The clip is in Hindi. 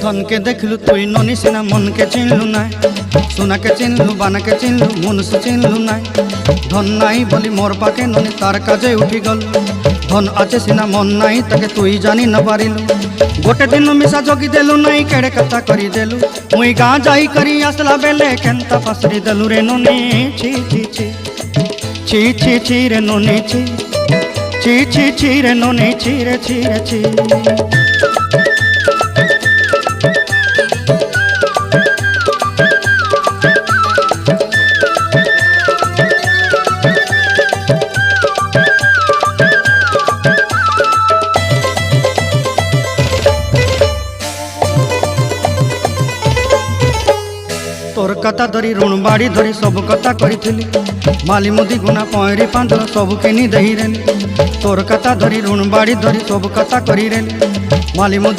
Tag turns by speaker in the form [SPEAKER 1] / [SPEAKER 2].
[SPEAKER 1] धन के देखलु तुई ननी सिना मन के चिन्हलु ना सोना के चिन्हलु बाना के चिन्हलु मनुष्य चिन्हलु ना धन नाई बोली मोर पाके ननी तार काजे उठी गल धन आचे सिना मन नाई ताके तुई जानी न पारिलु गोटे दिन मिसा जगी देलु नाई केड़े कथा करी देलु मुई गाँ जाई करी आसला बेले केंता फासरी देलु रे ननी छी छी छी छी छी छी रे ननी छी छी छी छी रे ननी छी रे छी रे छी। तोर कथा धरी ऋण बाड़ी धरी सब कथा करी माली मुदी गुना पहरी पांदर सब किनी दही रेली तोर कथा धरी ऋण बाड़ी धरी सब कथा करी रेली माली मुदी